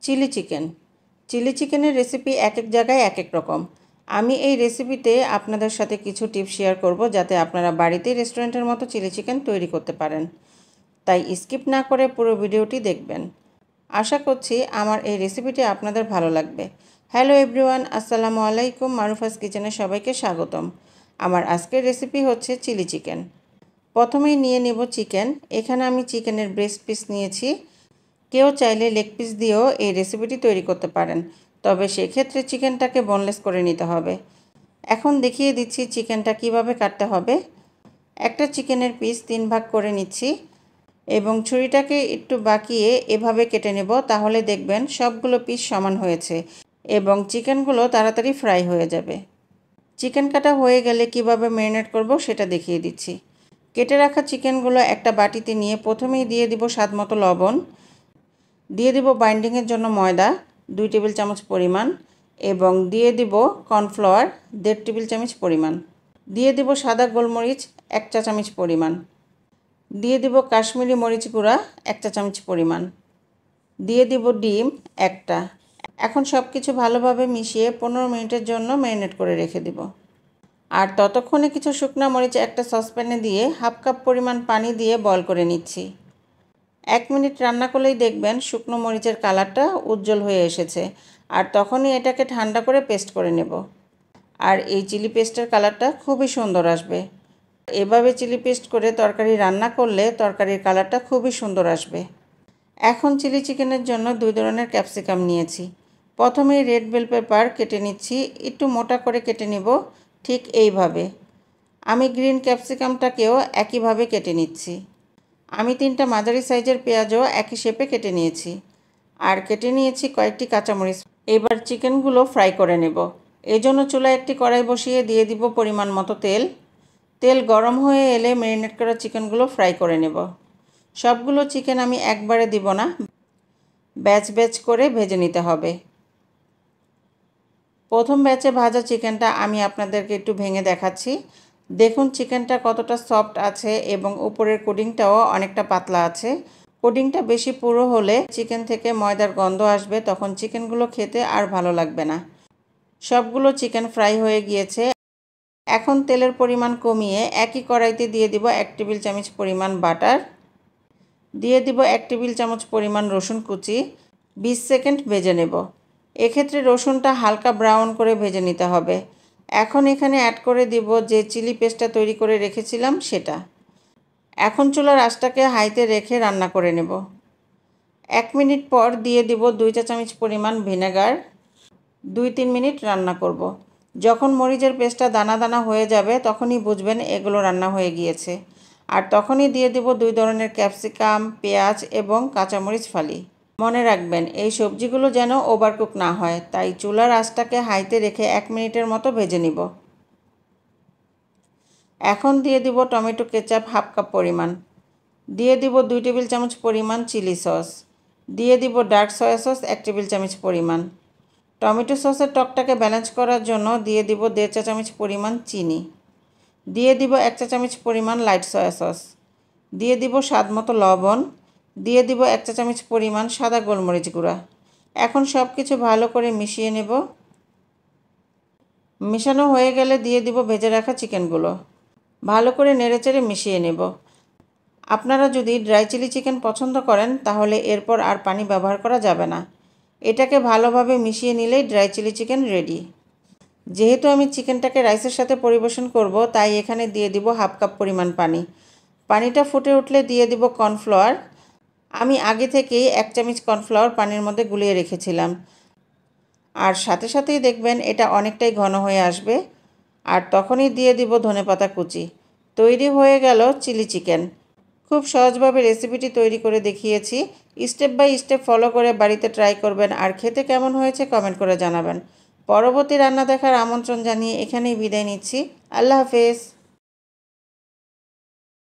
Chilli চিকেনের recipe এক এক জায়গায় এক এক রকম। আমি এই রেসিপিতে আপনাদের সাথে কিছু টিপস শেয়ার করব যাতে আপনারা বাড়িতেই রেস্টুরেন্টের মতো চিলি চিকেন তৈরি করতে পারেন। তাই স্কিপ না করে পুরো ভিডিওটি দেখবেন। আশা করছি আমার এই রেসিপিটি আপনাদের ভালো লাগবে। হ্যালো এভরিওয়ান, আসসালামু আলাইকুম। মারুফাস কিচেনে সবাইকে স্বাগতম। আমার আজকের রেসিপি হচ্ছে চিলি চিকেন। প্রথমেই নিয়ে নেব চিকেন। এখানে আমি চিকেনের ব্রেস্ট পিস নিয়েছি। কেউ চাইলে লেগ পিস দিয়েও এই রেসিপিটি তৈরি করতে পারেন, তবে সেক্ষেত্রে চিকেনটাকে বোনলেস করে নিতে হবে। এখন দেখিয়ে দিচ্ছি চিকেনটা কিভাবে কাটতে হবে। একটা চিকেনের পিস 3 ভাগ করে নিচ্ছি এবং ছুরিটাকে একটু বাঁকিয়ে এভাবে কেটে নেব, তাহলে দেখবেন সবগুলো পিস সমান হয়েছে এবং চিকেনগুলো তাড়াতাড়ি ফ্রাই হয়ে যাবে। চিকেন কাটা হয়ে গেলে কিভাবে ম্যারিনেট করব সেটা দেখিয়ে দিচ্ছি। কেটে রাখা চিকেনগুলো একটা বাটিতে নিয়ে প্রথমেই দিয়ে দিব স্বাদমতো লবণ, দিয়ে দিব বাইন্ডিংয়ের জন্য ময়দা 2 টেবিল চামচ পরিমাণ এবং দিয়ে দিব কর্নফ্লাওয়ার 1.5 টেবিল চামচ পরিমাণ, দিয়ে দিব সাদা গোলমরিচ 1 চা চামচ পরিমাণ, দিয়ে দিব কাশ্মীরি মরিচ গুঁড়া 1 চা চামচ পরিমাণ, দিয়ে দিব ডিম একটা। এখন সব কিছু ভালোভাবে মিশিয়ে 15 মিনিটের জন্য ম্যারিনেট করে রেখে দিব। আর ততক্ষণে কিছু শুকনো মরিচ একটা সসপ্যানে দিয়ে 1/2 কাপ পরিমাণ পানি দিয়ে বয়ল করে নিচ্ছি। 1 মিনিট রান্না করলেই দেখবেন শুকনো মরিচের কালারটা উজ্জ্বল হয়ে এসেছে, আর তখনই এটাকে ঠান্ডা করে পেস্ট করে নেব। আর এই চিলি পেস্টের কালারটা খুবই সুন্দর আসবে। এভাবে চিলি পেস্ট করে তরকারি রান্না করলে তরকারির কালারটা খুবই সুন্দর আসবে। এখন চিলি চিকেনের জন্য 2 ধরনের ক্যাপসিকাম নিয়েছি। প্রথমেই রেড বেল পেপার কেটে নিচ্ছি, একটু মোটা করে কেটে নেব, ঠিক এইভাবে। আমি গ্রিন ক্যাপসিকামটাকেও একইভাবে কেটে নিচ্ছি। আমি 3টা মাঝারি সাইজের পেঁয়াজও একই শেপে কেটে নিয়েছি, আর কেটে নিয়েছি কয়েকটি কাঁচামরিচ। এবার চিকেনগুলো ফ্রাই করে নেব। এই জন্য চুলায় একটি কড়াই বসিয়ে দিয়ে দিব পরিমাণ মতো তেল। তেল গরম হয়ে এলে ম্যারিনেট করা চিকেনগুলো ফ্রাই করে নেব। সবগুলো চিকেন আমি একবারে দিব না, ব্যাচ ব্যাচ করে ভেজে নিতে হবে। প্রথম ব্যাচে ভাজা চিকেনটা আমি আপনাদেরকে একটু ভেঙে দেখাচ্ছি। দেখুন চিকেনটা কতটা সফট আছে এবং উপরের কোটিংটাও অনেকটা পাতলা আছে। কোটিংটা বেশি পুরো হলে চিকেন থেকে ময়দার গন্ধ আসবে, তখন চিকেনগুলো খেতে আর ভালো লাগবে না। সবগুলো চিকেন ফ্রাই হয়ে গিয়েছে। এখন তেলের পরিমাণ কমিয়ে একই কড়াইতে দিয়ে দিব 1 টেবিল চামচ পরিমাণ বাটার, দিয়ে দিব 1 টেবিল চামচ পরিমাণ রসুন কুচি। 20 সেকেন্ড ভেজে নেব। এক্ষেত্রে রসুনটা হালকা ব্রাউন করে ভেজে নিতে হবে। এখন এখানে অ্যাড করে দিব যে চিলি পেস্টটা তৈরি করে রেখেছিলাম সেটা। এখন চুলার আঁচটাকে হাইতে রেখে রান্না করে নেব। 1 মিনিট পর দিয়ে দিব 2 চা চামচ পরিমাণ ভিনেগার। 2-3 মিনিট রান্না করব। যখন মরিচের পেস্টটা দানা দানা হয়ে যাবে তখনই বুঝবেন এগুলো রান্না হয়ে গিয়েছে। আর তখনই দিয়ে দিব 2 ধরনের ক্যাপসিকাম, পেঁয়াজ এবং কাঁচামরিচ ফালি। মনে রাখবেন এই সবজিগুলো যেন ওভারকুক না হয়, তাই চুলার আঁচটাকে হাইতে রেখে 1 মিনিটের মতো ভেজে নিব। এখন দিয়ে দিব টমেটো কেচাপ 1/2 কাপ পরিমাণ, দিয়ে দিব 2 টেবিল চামচ পরিমাণ চিলি সস, দিয়ে দিব ডার্ক সয়া সস 1 টেবিল চামচ পরিমাণ। টমেটো সসের টকটাকে ব্যালেন্স করার জন্য দিয়ে দিব 1.5 চা চামচ পরিমাণ চিনি, দিয়ে দিব 1 চা চামচ পরিমাণ লাইট সয়া সস, দিয়ে দিব স্বাদমতো লবণ, দিয়ে দিব 1 চা চামচ পরিমাণ সাদা গোলমরিচ গুঁড়া। এখন সব কিছু ভালো করে মিশিয়ে নেব। মেশানো হয়ে গেলে দিয়ে দিব ভেজে রাখা চিকেনগুলো। ভালো করে নেড়েচেড়ে মিশিয়ে নেব। আপনারা যদি ড্রাই চিলি চিকেন পছন্দ করেন তাহলে এরপর আর পানি ব্যবহার করা যাবে না। এটাকে ভালোভাবে মিশিয়ে নিলেই ড্রাই চিলি চিকেন রেডি। যেহেতু আমি চিকেনটাকে রাইসের সাথে পরিবেশন করব, তাই এখানে দিয়ে দিব 1/2 কাপ পরিমাণ পানি। পানিটা ফুটে উঠলে দিয়ে দিব কর্নফ্লাওয়ার। আমি আগে থেকেই 1 চামচ কর্নফ্লাওয়ার পানির মধ্যে গুলিয়ে রেখেছিলাম, আর সাথে সাথেই দেখবেন এটা অনেকটাই ঘন হয়ে আসবে। আর তখনই দিয়ে দিব ধনেপাতা কুচি। তৈরি হয়ে গেল চিলি চিকেন। খুব সহজভাবে রেসিপিটি তৈরি করে দেখিয়েছি। স্টেপ বাই স্টেপ ফলো করে বাড়িতে ট্রাই করবেন, আর খেতে কেমন হয়েছে কমেন্ট করে জানাবেন। পরবর্তী রান্না দেখার আমন্ত্রণ জানিয়ে এখানেই বিদায় নিচ্ছি। আল্লাহ হাফেজ।